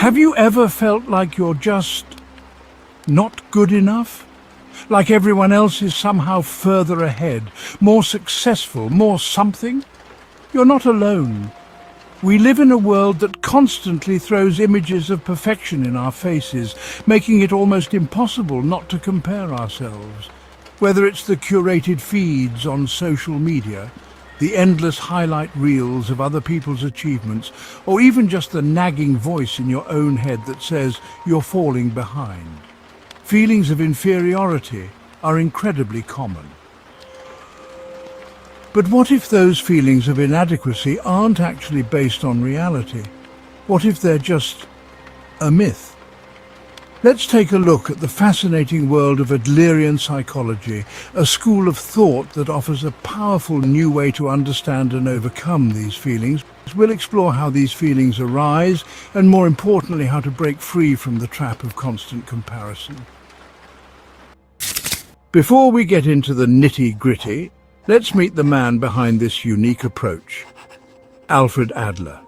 Have you ever felt like you're just not good enough? Like everyone else is somehow further ahead, more successful, more something? You're not alone. We live in a world that constantly throws images of perfection in our faces, making it almost impossible not to compare ourselves. Whether it's the curated feeds on social media, the endless highlight reels of other people's achievements, or even just the nagging voice in your own head that says you're falling behind. Feelings of inferiority are incredibly common. But what if those feelings of inadequacy aren't actually based on reality? What if they're just a myth? Let's take a look at the fascinating world of Adlerian psychology, a school of thought that offers a powerful new way to understand and overcome these feelings. We'll explore how these feelings arise and, more importantly, how to break free from the trap of constant comparison. Before we get into the nitty-gritty, let's meet the man behind this unique approach, Alfred Adler.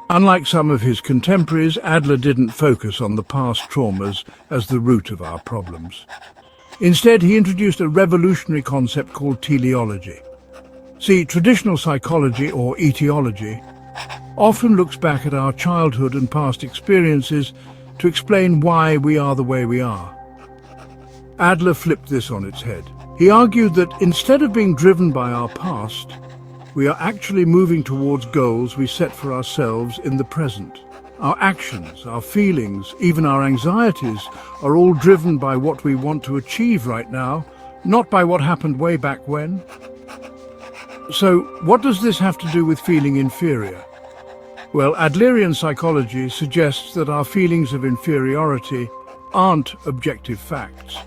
Unlike some of his contemporaries, Adler didn't focus on the past traumas as the root of our problems. Instead, he introduced a revolutionary concept called teleology. See, traditional psychology, or etiology, often looks back at our childhood and past experiences to explain why we are the way we are. Adler flipped this on its head. He argued that instead of being driven by our past, we are actually moving towards goals we set for ourselves in the present. Our actions, our feelings, even our anxieties are all driven by what we want to achieve right now, not by what happened way back when. So, what does this have to do with feeling inferior? Well, Adlerian psychology suggests that our feelings of inferiority aren't objective facts.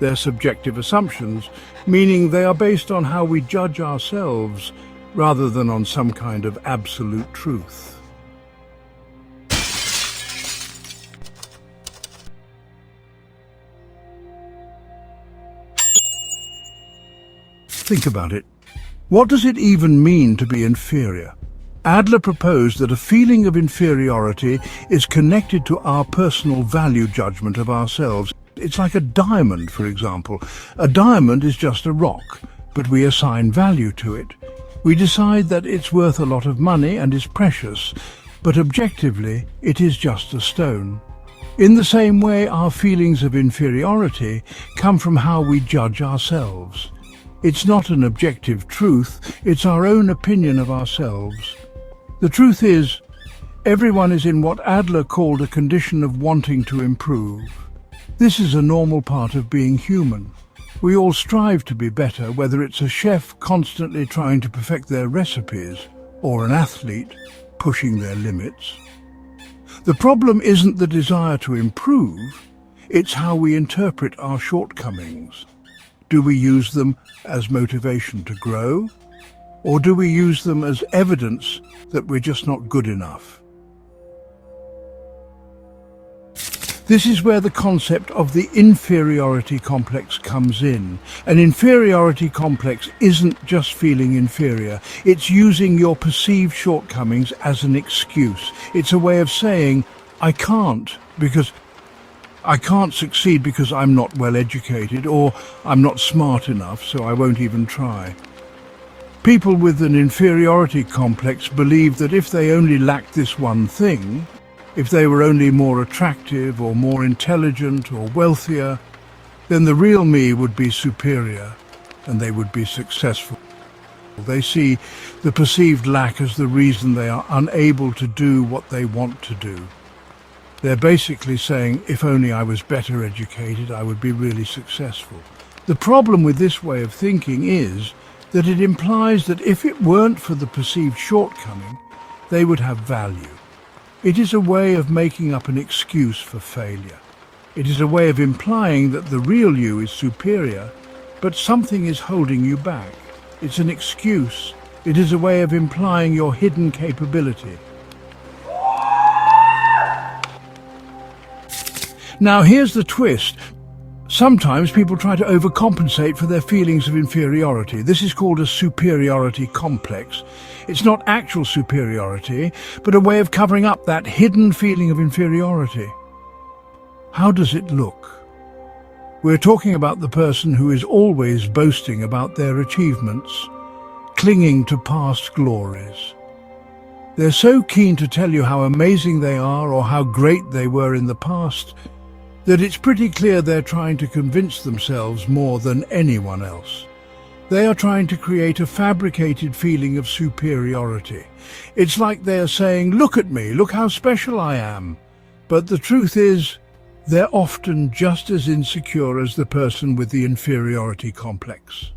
They're subjective assumptions, meaning they are based on how we judge ourselves rather than on some kind of absolute truth. Think about it. What does it even mean to be inferior? Adler proposed that a feeling of inferiority is connected to our personal value judgment of ourselves. It's like a diamond, for example. A diamond is just a rock, but we assign value to it. We decide that it's worth a lot of money and is precious, but objectively, it is just a stone. In the same way, our feelings of inferiority come from how we judge ourselves. It's not an objective truth, it's our own opinion of ourselves. The truth is, everyone is in what Adler called a condition of wanting to improve. This is a normal part of being human. We all strive to be better, whether it's a chef constantly trying to perfect their recipes or an athlete pushing their limits. The problem isn't the desire to improve, it's how we interpret our shortcomings. Do we use them as motivation to grow, or do we use them as evidence that we're just not good enough? This is where the concept of the inferiority complex comes in. An inferiority complex isn't just feeling inferior, it's using your perceived shortcomings as an excuse. It's a way of saying, I can't succeed because I'm not well educated, or I'm not smart enough, so I won't even try. People with an inferiority complex believe that if they only lacked this one thing, if they were only more attractive or more intelligent or wealthier, then the real me would be superior and they would be successful. They see the perceived lack as the reason they are unable to do what they want to do. They're basically saying, if only I was better educated, I would be really successful. The problem with this way of thinking is that it implies that if it weren't for the perceived shortcoming, they would have value. It is a way of making up an excuse for failure. It is a way of implying that the real you is superior, but something is holding you back. It's an excuse. It is a way of implying your hidden capability. Now here's the twist. Sometimes people try to overcompensate for their feelings of inferiority. This is called a superiority complex. It's not actual superiority, but a way of covering up that hidden feeling of inferiority. How does it look? We're talking about the person who is always boasting about their achievements, clinging to past glories. They're so keen to tell you how amazing they are or how great they were in the past that it's pretty clear they're trying to convince themselves more than anyone else. They are trying to create a fabricated feeling of superiority. It's like they're saying, "Look at me, look how special I am." But the truth is, they're often just as insecure as the person with the inferiority complex.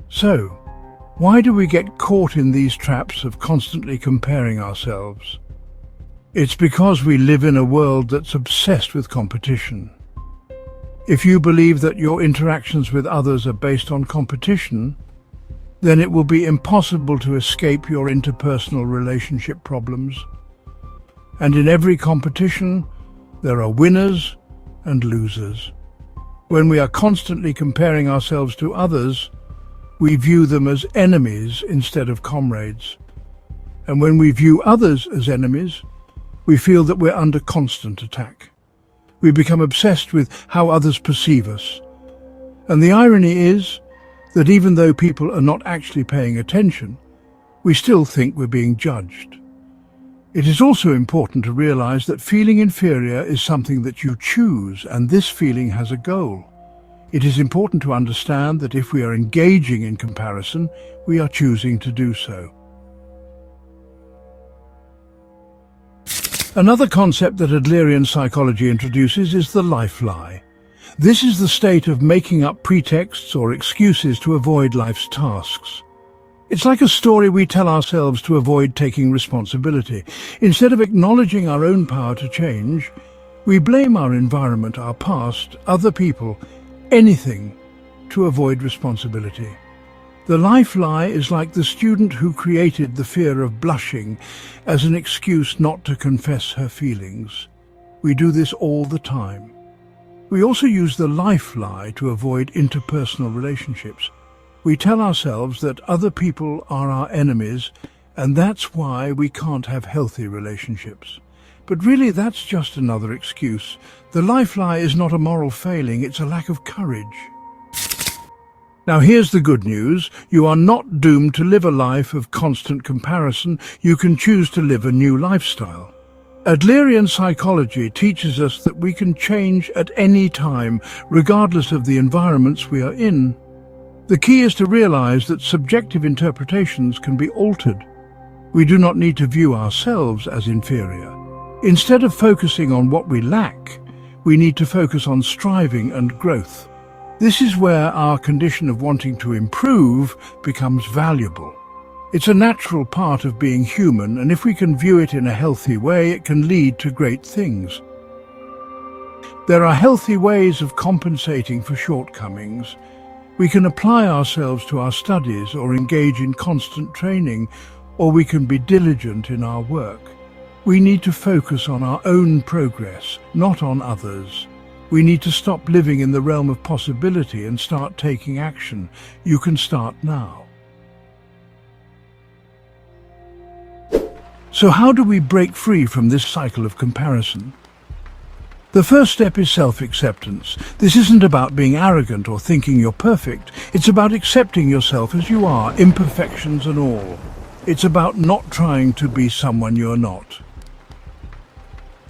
So, why do we get caught in these traps of constantly comparing ourselves? It's because we live in a world that's obsessed with competition. If you believe that your interactions with others are based on competition, then it will be impossible to escape your interpersonal relationship problems. And in every competition, there are winners and losers. When we are constantly comparing ourselves to others, we view them as enemies instead of comrades. And when we view others as enemies, we feel that we're under constant attack. We become obsessed with how others perceive us. And the irony is that even though people are not actually paying attention, we still think we're being judged. It is also important to realize that feeling inferior is something that you choose, and this feeling has a goal. It is important to understand that if we are engaging in comparison, we are choosing to do so. Another concept that Adlerian psychology introduces is the life lie. This is the state of making up pretexts or excuses to avoid life's tasks. It's like a story we tell ourselves to avoid taking responsibility. Instead of acknowledging our own power to change, we blame our environment, our past, other people, anything to avoid responsibility. The life lie is like the student who created the fear of blushing as an excuse not to confess her feelings. We do this all the time. We also use the life lie to avoid interpersonal relationships. We tell ourselves that other people are our enemies, and that's why we can't have healthy relationships. But really, that's just another excuse. The life lie is not a moral failing, it's a lack of courage. Now here's the good news. You are not doomed to live a life of constant comparison. You can choose to live a new lifestyle. Adlerian psychology teaches us that we can change at any time, regardless of the environments we are in. The key is to realize that subjective interpretations can be altered. We do not need to view ourselves as inferior. Instead of focusing on what we lack, we need to focus on striving and growth. This is where our condition of wanting to improve becomes valuable. It's a natural part of being human, and if we can view it in a healthy way, it can lead to great things. There are healthy ways of compensating for shortcomings. We can apply ourselves to our studies or engage in constant training, or we can be diligent in our work. We need to focus on our own progress, not on others. We need to stop living in the realm of possibility and start taking action. You can start now. So how do we break free from this cycle of comparison? The first step is self-acceptance. This isn't about being arrogant or thinking you're perfect. It's about accepting yourself as you are, imperfections and all. It's about not trying to be someone you're not.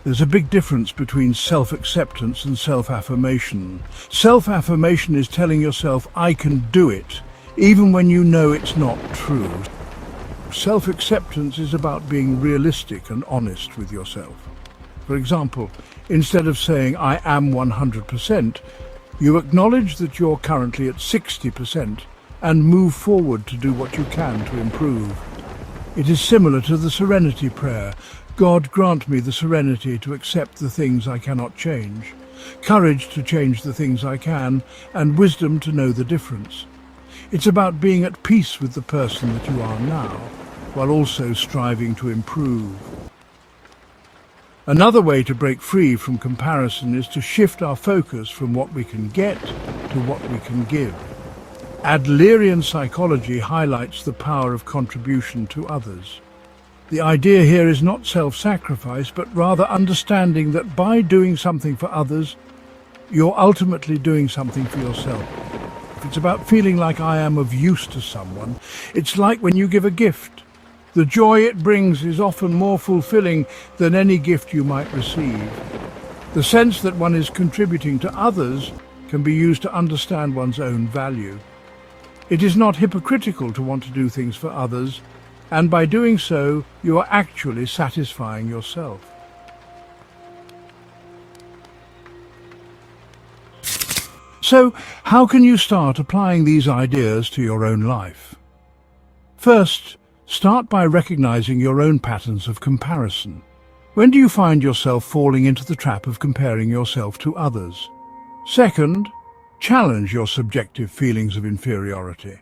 There's a big difference between self-acceptance and self-affirmation. Self-affirmation is telling yourself, "I can do it," even when you know it's not true. Self-acceptance is about being realistic and honest with yourself. For example, instead of saying, "I am 100%, you acknowledge that you're currently at 60% and move forward to do what you can to improve. It is similar to the serenity prayer. God, grant me the serenity to accept the things I cannot change, courage to change the things I can, and wisdom to know the difference. It's about being at peace with the person that you are now, while also striving to improve. Another way to break free from comparison is to shift our focus from what we can get to what we can give. Adlerian psychology highlights the power of contribution to others. The idea here is not self-sacrifice, but rather understanding that by doing something for others, you're ultimately doing something for yourself. If it's about feeling like I am of use to someone, it's like when you give a gift. The joy it brings is often more fulfilling than any gift you might receive. The sense that one is contributing to others can be used to understand one's own value. It is not hypocritical to want to do things for others, and by doing so, you are actually satisfying yourself. So, how can you start applying these ideas to your own life? First, start by recognizing your own patterns of comparison. When do you find yourself falling into the trap of comparing yourself to others? Second, challenge your subjective feelings of inferiority.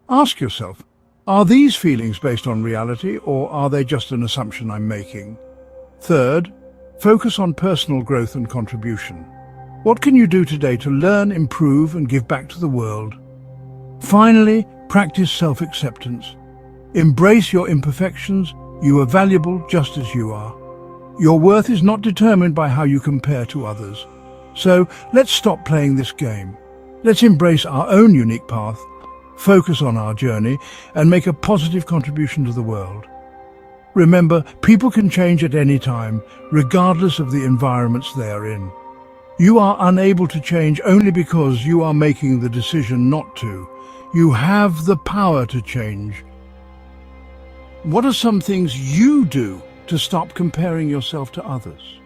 Ask yourself, are these feelings based on reality, or are they just an assumption I'm making? Third, focus on personal growth and contribution. What can you do today to learn, improve, and give back to the world? Finally, practice self-acceptance. Embrace your imperfections. You are valuable just as you are. Your worth is not determined by how you compare to others. So let's stop playing this game. Let's embrace our own unique path, focus on our journey, and make a positive contribution to the world. Remember, people can change at any time, regardless of the environments they are in. You are unable to change only because you are making the decision not to. You have the power to change. What are some things you do to stop comparing yourself to others?